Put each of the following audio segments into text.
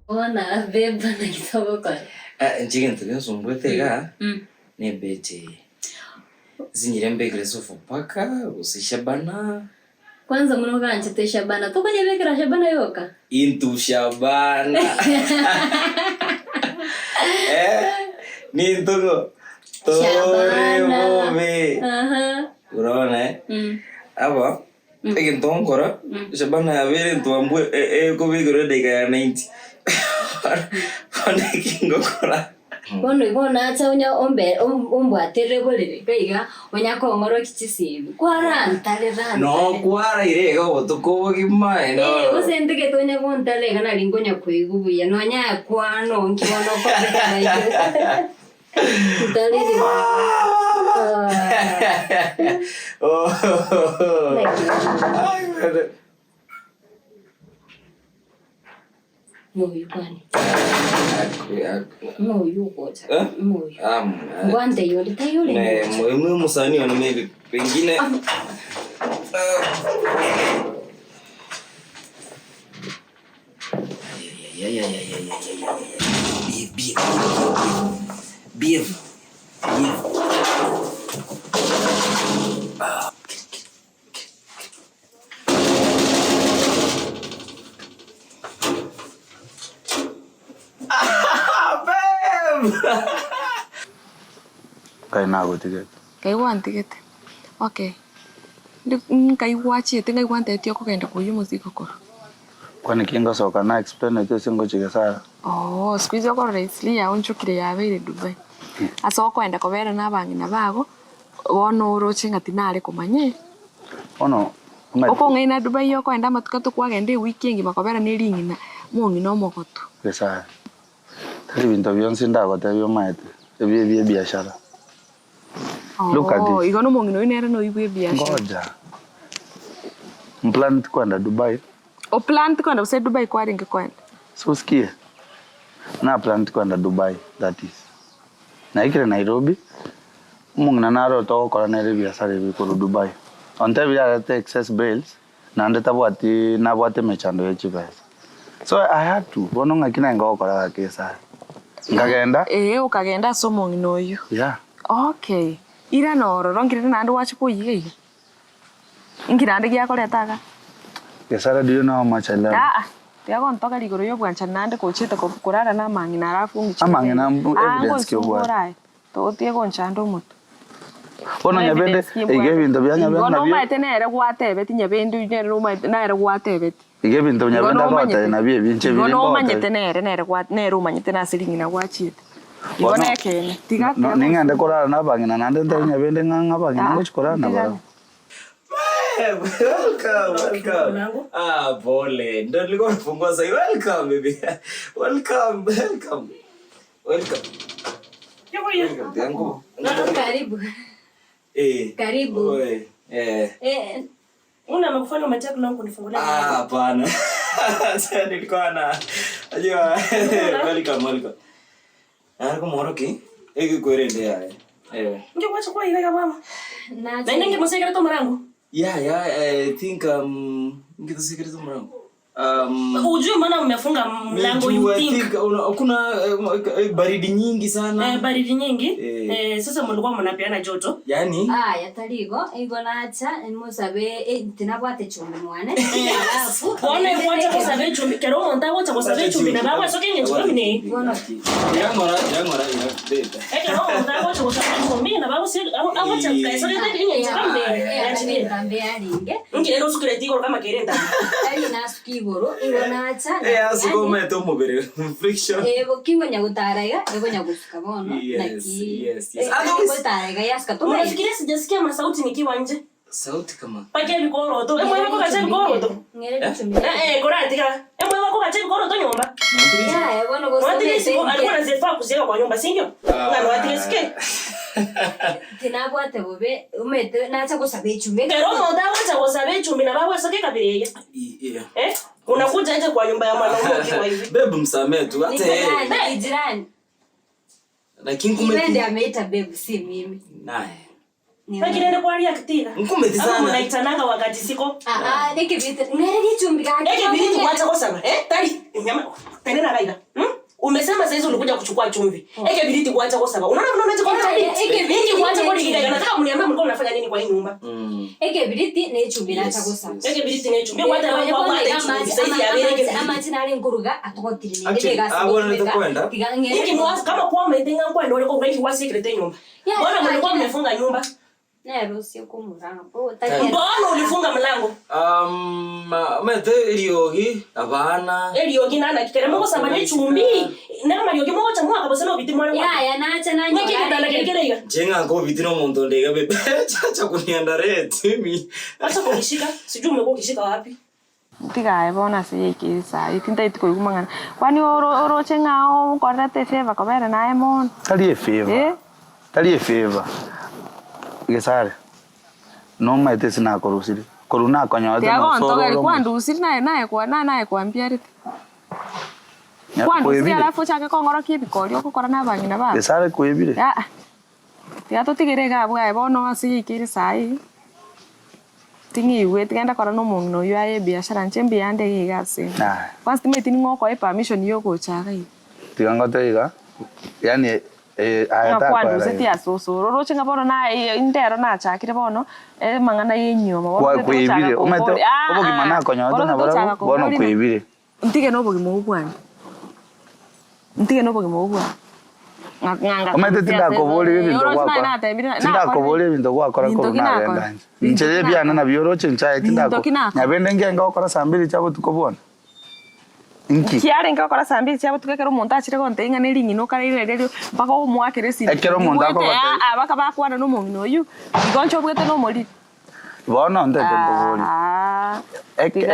Ona beba na kisogo kwa. Njigen tuyo sumbwete ga. Ne bete. Zinyirembe greso fopaka usishabana. Kwanza mnoga anchete shabana. Toka nyebekera shabana yoka. Intu shabana. Ni tugo. Shabana. Unaona aba egin tonkora shabana avere tuambwe kobigoro deka ya 90 ona kingokora Bona acha unya ombwatere bolere kaiga onya ko ngoro Kisii kwara ntale dana no kwara irega botuko gimae no usentike tonya kontale kana lingonya kwegubuya no nya kwano nkibono ko bikara ntale di Moyo kwani? Moyo kocha. Moyo. Ngwante yole tayole. Ne moyo musani wana maybe pengine. Beef. Kai nago ticket. Kai wan ticket. Okay. Kai wachi tenga iwante tio kugenda kuyu muziko koro. Kwani kinga soka na explain ete singo chigesa. Oh, squeeze ko raisli ya unchukire ya bere Dubai. Aso kwenda kobera nabangi nabago. Wono uroche ngati nale komanye. Ono. Oko ngaina Dubai yo kwenda matukato kwagende weekend makobera nelingi na mungi no mokoto. Pesa. Tari bintu byonsinda ko tabyo maete. Ebye biashara. Look at this. Igono mungi no inera no ibwe biashara. Ngoja. Mplan kwenda Dubai. O plan kwenda use Dubai kwa ringe kwenda. So sikia. Na plan kwenda Dubai, that is. Na ikire Nairobi. Mungi na naro to ko na biashara biko Dubai. Onte bya te excess bills. Na ndeta bwati na bwate mechando yechiva. So I had to. Bono ngakina ngo kora kesa. Ngagenda? Ukagenda so mungi no you. Yeah. Okay. Ira noro rongire nandu wachi kuyiye. Ingirande gya koletaga. Kesara do you know how much I love? Ya gontoka ligoro yo bwancha nande ko chita ko kurara na mangi na rafu ngi. Amangi na evidence ke bwa. To tie gonchando mutu. Ono nyabende igebinto byanya bya nabyo. Ono maite nere gwatebe tinyabende nere maite nere gwatebe. Igebinto nyabende gwatebe nabyo binche biri. Ono manyete nere gwat nere umanyete na siringi na gwachite. Ibona ekene tigake. Ningande korara na bangi na nande ntanya bende nganga bangi na ngochikora na bara. Welcome. Pole. Ndio nilikuwa nafungua sasa. Welcome baby. Welcome. Yangu. Karibu. Karibu. Una makufanya matatu na kunifungulia. Hapana. Sasa nilikuwa na ajua welcome. Ariko moroki. Ege kuerende ya. Ndio kwacha kwa ile mama. Na nenge moseka to marangu. Yeah, I think ngito secret mwanangu. Ujue maana umefunga mlango you think. Kuna baridi nyingi sana. Baridi nyingi. Sasa mlikuwa mnapeana joto. Yaani? Yataligo igo naacha musabe tinabwate chumbi mwane. Alafu one mwacha kusabe chumbi kero monta wacha kusabe chumbi na baba soke nje chumbi ni. Yangora beta. Kero monta wacha kusabe chumbi na baba wacha kaisa nje chumbi. Tambe alinge. Ngire usukire tigo kama kerenda. Ali nasukigoro igo naacha. Asiko meto mubere friction. Kingo nyagutaraiga ego nyagusuka bono. Yes. Nyagutaraiga yaska to. Unafikiria sijasikia masauti nikiwa nje? Sauti kama. Pake bikoro to. Emwe wako kache bikoro to. Ngere chumbi. Kora tika. Emwe wako kache bikoro to nyumba. Bono go. Alikuwa anazifaa kuziweka kwa nyumba, si ndio? Ngalo atilisikie. Tinabwate bobe umete naacha kusabe chumbi. Kero monta wacha kusabe chumbi na baba soke kabireye. Unakuja nje kwa nyumba ya mwanaume ukiwa hivi. Babe msamee tu hata yeye. Jirani. Lakini kumbe Ndio ameita babe si mimi. Naye. Lakini kwa ria kitira. Nkumeti sana. Unaitananga wakati siko. Nikibiti. Ngere chumbi gani? Nikibiti kuacha kwa sana. Tari. Nyama. Tenena raida. Umesema sasa hizo ulikuja kuchukua chumvi. Nikibiti kuacha kwa sababu. Unaona mnaona kwa nini? Nikibiti kuacha kwa nini? Nataka mniambie mlikuwa mnafanya nini kwa hii nyumba? Nikibiti ni chumbi na cha kwa sababu. Nikibiti ni chumbi. Kwa sababu ama tinari nguruga atogotire ni gasi. Kama kwa mmetenga kwa ndio ulikuwa unaishi wa secret nyumba. Bwana mlikuwa mmefunga nyumba. Nero sio kumuranga. Mbona ulifunga mlango? Mete Eliogi, abana. Eliogi nana kiteremo kwa sababu ni chumbi. Na Mariogi moja mwaka bosema biti mwana. Ya naacha na nyoka. Kitanda kile. Jenga ngo bitino muntu ndega bebe. Chacha kuniandare timi. Acha kunishika. Sijui umekuwa ukishika wapi. Tigae bona siki sa itinda itiko kumangana. Kwani oro chengao korate feva kobere na emon. Tali feva. Tali feva. Gesare. No maite sina korusiri. Koruna konyote no soro. Ya kwa ndusiri nae kwa mbiarite. Kwa ndusiri alafu chake kongoro kibikori okukora na bangina ba. Gesare kwebire. Ya. Tiga tutigirega bwa bono asikiri sai. Tingiwe tigenda kora no mungino yae biashara nchembi yande gigase. First mate ni ngoko e permission yo gochaga. Tigangote iga. Yani ayata kwa nduseti asosoro roche ngaboro na indero na chakire bono mangana yenyoma kwa kwibire umete obogi mana konyoto na bora bono kwibire ntige no bogi mubwana ntige no bogi mubwana nganga umete tinda kobole bintu kwa tinda kobole bintu kwa kora ko na benda nchele byana na byoroche nchaye tinda ko nyabende ngenga okora sambiri chabo tukobona inki kiare ngakora sambiri chabo tukekero umuntu achire konte inga neringino karire rero baka umwakire si ekero umuntu akogote abaka bakwana no mungino uyu igoncho bwete no muri bono ndete mbogori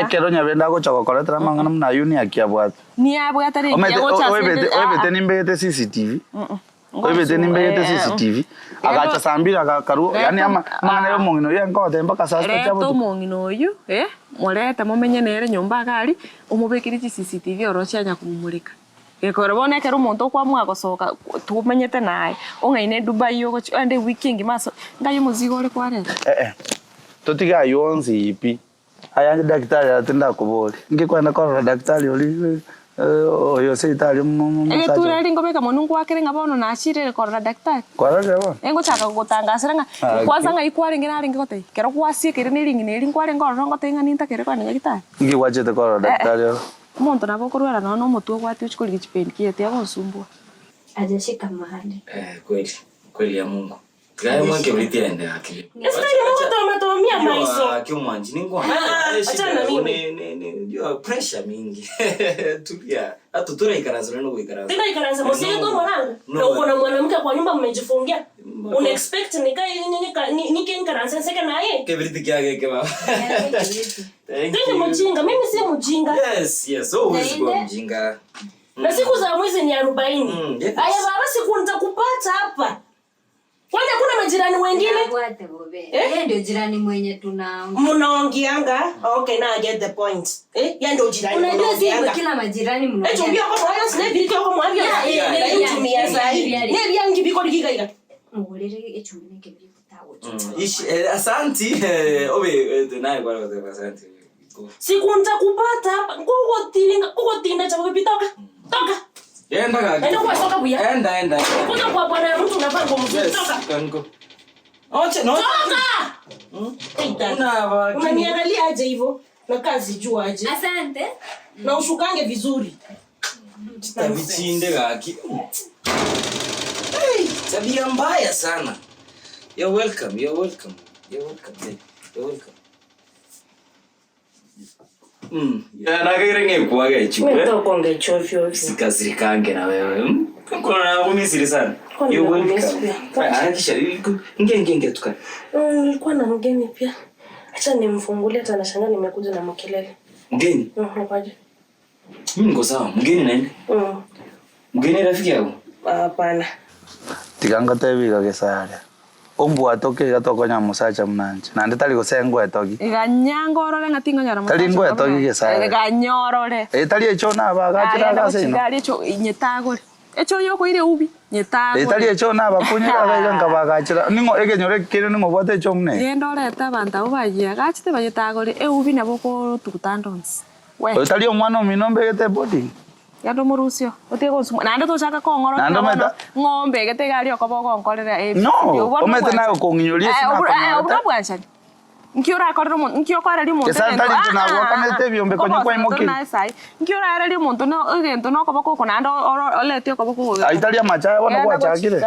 ekero nyabenda go chakokora tra mangana mna yuni akiabwat ni abwata ri obete nimbete CCTV obete nimbete CCTV agacha sambiri agakaru yani amana yo mungino yenkote mpaka sasa chabo to mungino uyu morete mumenye nere nyumba gari umubekiri CCTV orocha nya kumumurika ekore bone kero umuntu kwa mwagosoka tumenyete naye ongaine Dubai yo ande weekend maso ngayo muzigo ore kware totiga yonzi ipi aya daktari atinda kubole ngikwenda kwa daktari oli oyo seitali musaje turi ngobeka munungu wakire ngabono na ashire kwa daktari kwa rero engo chaka gutangasira nga kwanza nga ikware ngina ringi gote kero kwasie kire ni ringi ni rinkware ngoro ngote nga ninta kire kwa daktari ngi wachete kwa daktari umuntu nabo kurwara no mutu gwati uchikuri gichipendi kiete yagosumbua ajashika mahali kweli ya Mungu. Gaya mwanke ulitia ende akili. Sasa ni Mungu tomatomia maiso. Kiumwanji ningo. Achana mimi. Ndio pressure mingi. Tulia. Hata tura ikaraza no ikaraza. Tena ikaraza mosio ndo mwanangu. Na uko na mwanamke kwa nyumba mmejifungia. Una expect nike ikaraza seka na yeye. Kebriti kiage keba. Tena mjinga, mimi si mjinga. Yes, always go mjinga. Na siku za mwezi ni 40. Aya baba siku nitakupata hapa. Kwani kuna majirani wengine? Bwate bobe. Yeye ndio jirani mwenye mnaongeanga. Okay, now I get the point. Yeye ndio jirani. Unajua sisi kila majirani mnaongea. Tumbia kwa mwana snap biko kwa mwavyo. Tumia zaidi. Yeye yangi biko digiga. Ngolere echumine kebiri kutawo. Asanti. Obe naye kwa asante. Siku nitakupata hapa. Kuko tinda cha bobe toka. Toka. Enda kaka. Enda kwa soka buya. Enda. Kuna kwa bwana mtu unafanya kwa mzuri toka. Kanko. Oche no. Toka. Unaniangalia aje hivyo? Na kazi jua aje. Asante. Na ushukange vizuri. Tabichinde gaki. Hey, tabia mbaya sana. You're welcome. You're welcome. Na kagirenge kuaga chupe. Mimi nitakonga chovyo. Sikazirikange na wewe. Kuna kumisiri sana. You're welcome. Anakisha ngenge tuka. Nilikuwa na mgeni pia. Acha nimfungulie hata nashangaa nimekuja na makelele. Mgeni? Kwaje? Mimi niko sawa. Mgeni nani? Mgeni rafiki yako? Hapana. Tikanga tebi kagesare. Ombu atoke gatokonya musacha mnanje. Nande tali gosengo etogi. Iganyangorore ngatinga nyara musacha. Tali ngo etogi gesare. Iganyorore. Tali echo na baga tira gase. Tali echo inyetagore. Echo yoko ile ubi nyetago. Etali echo na bakunyira gaiga ngabagachira. Ningo egenyore kire ningo bote echo mne. Yendo leta banta ubaye gachite bayetago le ubi na boko tukutandons. We. Etali omwana ominombe gete body. Yando murusio. Otego nande to chaka kongoro. Ngombe gete gali okoboko nkorera no. Omete nayo konginyori sina. Obura bwancha. Nkiora akorera umuntu nkiokora ri umuntu. Esanta ri na wakanete byombe konye kwa imoki. Nkiora ara ri umuntu no egento no koboko konando olete okoboko. Aitalia macha bona kwa chakire.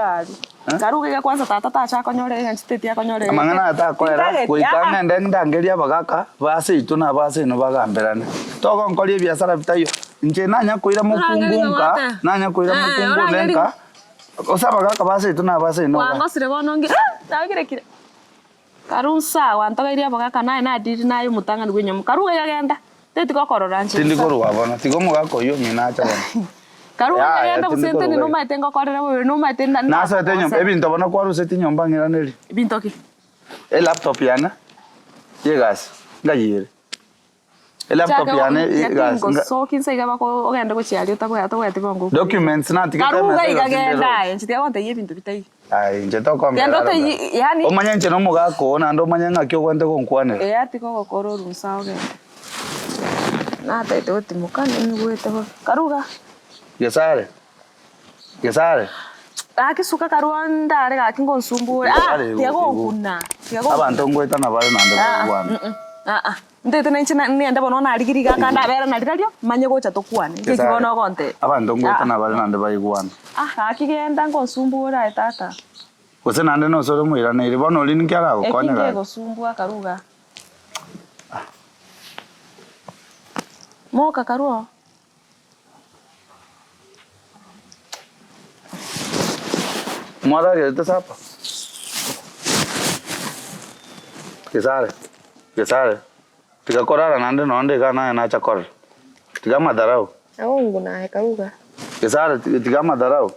Karuge kwanza tata tacha konyore ngantete akonyore. Amangana ata kwera kuikanga ndangeria bagaka base ituna base no bagamberana. Toko nkolie biashara bitayo. Nje nanya kuira mukungunka nanya kuira mukungunenka. Osaba bagaka base ituna base no. Wango sire bononge. Tagire kire. Karunsa wantoga iria bagaka nae na diri nayo mutanga ngwenye mukaruga yagenda. Tete kokorora nje. Tindikoro wabona tigomo gako yo minacha bana. Karuga yagenda kusente ni no maite ngokorera wewe no maite na. Nasa tenyo ebinto bana kwa ruseti nyomba ngiraneri. Ebinto ki? Laptop yana. Yegas ngayire. Laptop yana gas. So kinsa igaba ko ogenda ko chiali utabo to bongo. Documents na tikete. Karuga igagenda nje tiagonte yebinto bitai. Ai nje to kombe. Yando te yani. Omanya nje no mugako na ndo manya ngakyo kwente konkwane. Atiko gokoro rusa ogenda. Na taite otimukane ni gwete ho. Karuga. Gesare. Akisuka karuanda ari gakingo nsumbure. Tiago kuna. Tiago. Abantu ngweta na bale nande bwana. Ndete na nenda bono na rigiriga kanda bera na rirario manye gocha tokwane. Ngikibono gonte. Abantu ngweta na bale nande bayigwana. Akigenda ngo nsumbura etata. Kose nande no soro muira na iri bono lini kyara gokonya ga. Ekinge gosumbua karuga. Moka karuo. Mwara gete sapa. Gesare. Tika korara nande nonde kana na chakor. Tika madarau. Aungu na karuga. Gesare tika madarau.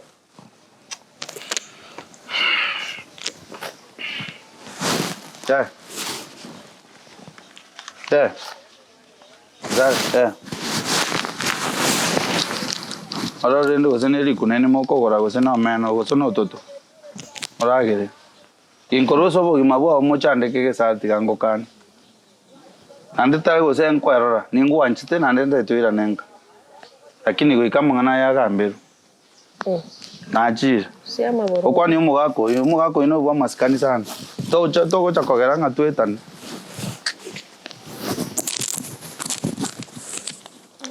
Ya. Ora rendo goseneri kunene moko gora gosena meno gosono toto. Ora gere. Inkoroso bo gimabo mochande kege sati gangokan. Ande tawe gosen kwerora ningu anchite nande ndetwira nenga. Lakini goikamangana ya gambero. Nachi. Siama boro. Okwani umugako ino bwa maskani sana. To gocha kogera ngatwetan.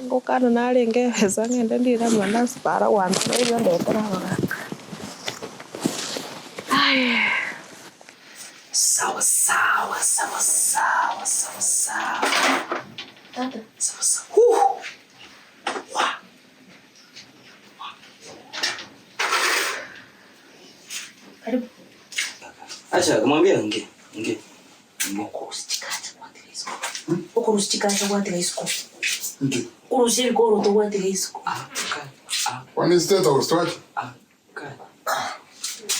Ngokana nalenge heza ngende ndira mwana spara wanda iyo ndetera baga. Ai. Sawa. Tata. Sawa. Karibu. Acha kumwambia nge. Ukurusitikacha kwatira isiko. Kurusiri koro to kwatira isiko. Kwani steta ustaki?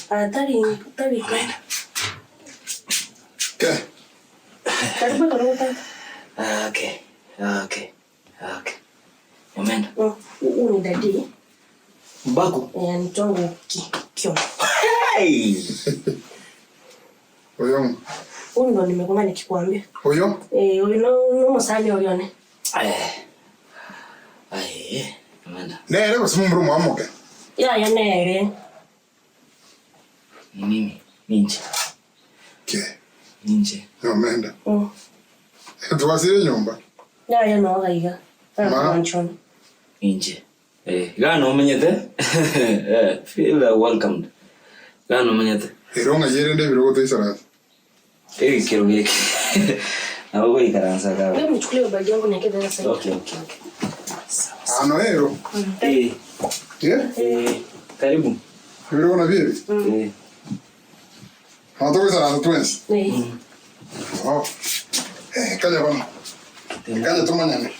Tari ka. Ke. Karibu karo tata. Okay. Nyomenda. Uni dadi. Mbako. Ntongo kio. Hey. Oyo. Uni ndo nimekoma nikikwambia. Oyo? Oyo no musani orione. Nyomenda. Nere basimu mrumu amoke. Ya nere. Mimi ninje. Ke. Ninje. Nyomenda. Tuwasire nyumba. Ya no gaiga. Manchon. Ninje. Gano menyete. Feel welcomed. Gano menyete. Ironga yerende birogo teisara. Kero geki. Abo ikaransa ka. Wewe mchukulie bagi yangu na kile sasa. Okay. Ano ero. Karibu. Birogo na bibi. Hato kwa sana twins. Oh. Kaya bana. Kaya tumanyane.